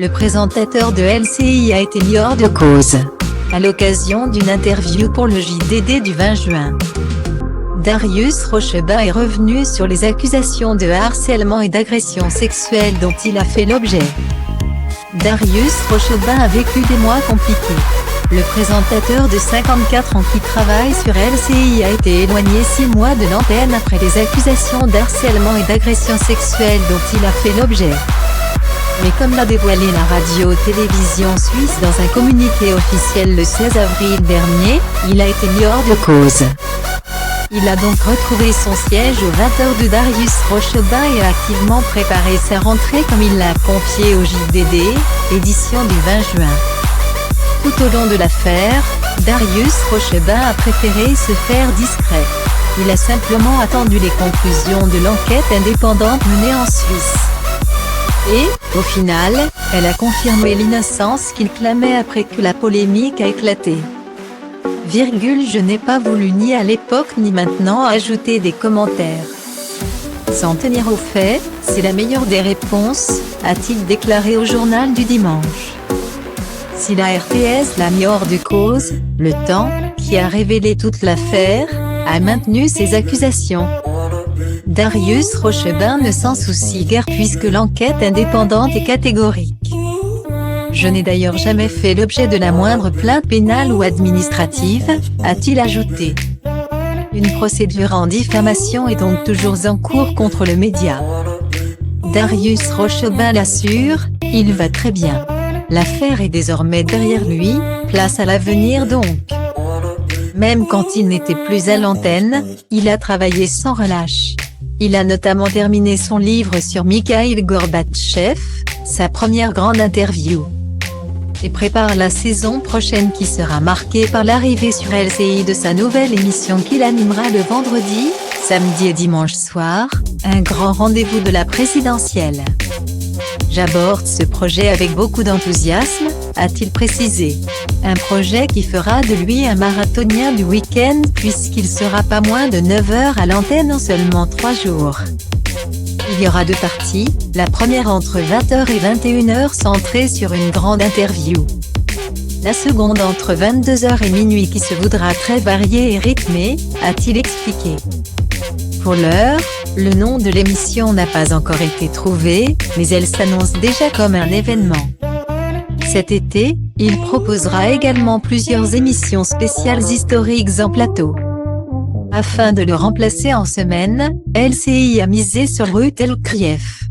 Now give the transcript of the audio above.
le présentateur de LCI a été mis hors de cause, à l'occasion d'une interview pour le JDD du 20 juin. Darius Rochebin est revenu sur les accusations de harcèlement et d'agression sexuelle dont il a fait l'objet. Darius Rochebin a vécu des mois compliqués. Le présentateur de 54 ans qui travaille sur LCI a été éloigné 6 mois de l'antenne après les accusations d'harcèlement et d'agression sexuelle dont il a fait l'objet. Mais comme l'a dévoilé la radio-télévision suisse dans un communiqué officiel le 16 avril dernier, il a été mis hors de cause. Il a donc retrouvé son siège aux 20h de Darius Rochebin et a activement préparé sa rentrée comme il l'a confié au JDD, édition du 20 juin. Tout au long de l'affaire, Darius Rochebin a préféré se faire discret. Il a simplement attendu les conclusions de l'enquête indépendante menée en Suisse. Et, au final, elle a confirmé l'innocence qu'il clamait après que la polémique a éclaté. Je n'ai pas voulu ni à l'époque ni maintenant ajouter des commentaires. S'en tenir aux faits, c'est la meilleure des réponses, a-t-il déclaré au journal du dimanche. Si la RTS l'a mis hors de cause, le Temps, qui a révélé toute l'affaire, a maintenu ses accusations. Darius Rochebin ne s'en soucie guère puisque l'enquête indépendante est catégorique. Je n'ai d'ailleurs jamais fait l'objet de la moindre plainte pénale ou administrative, a-t-il ajouté. Une procédure en diffamation est donc toujours en cours contre le média. Darius Rochebin l'assure, il va très bien. L'affaire est désormais derrière lui, place à l'avenir donc. Même quand il n'était plus à l'antenne, il a travaillé sans relâche. Il a notamment terminé son livre sur Mikhaïl Gorbatchev, sa première grande interview. Et prépare la saison prochaine qui sera marquée par l'arrivée sur LCI de sa nouvelle émission qu'il animera le vendredi, samedi et dimanche soir, un grand rendez-vous de la présidentielle. J'aborde ce projet avec beaucoup d'enthousiasme, a-t-il précisé. Un projet qui fera de lui un marathonien du week-end puisqu'il sera pas moins de 9 heures à l'antenne en seulement 3 jours. Il y aura 2 parties, la première entre 20h et 21h centrée sur une grande interview. La seconde entre 22h et minuit qui se voudra très variée et rythmée, a-t-il expliqué. Pour l'heure, le nom de l'émission n'a pas encore été trouvé, mais elle s'annonce déjà comme un événement. Cet été, il proposera également plusieurs émissions spéciales historiques en plateau. Afin de le remplacer en semaine, LCI a misé sur Ruth Elkrieff.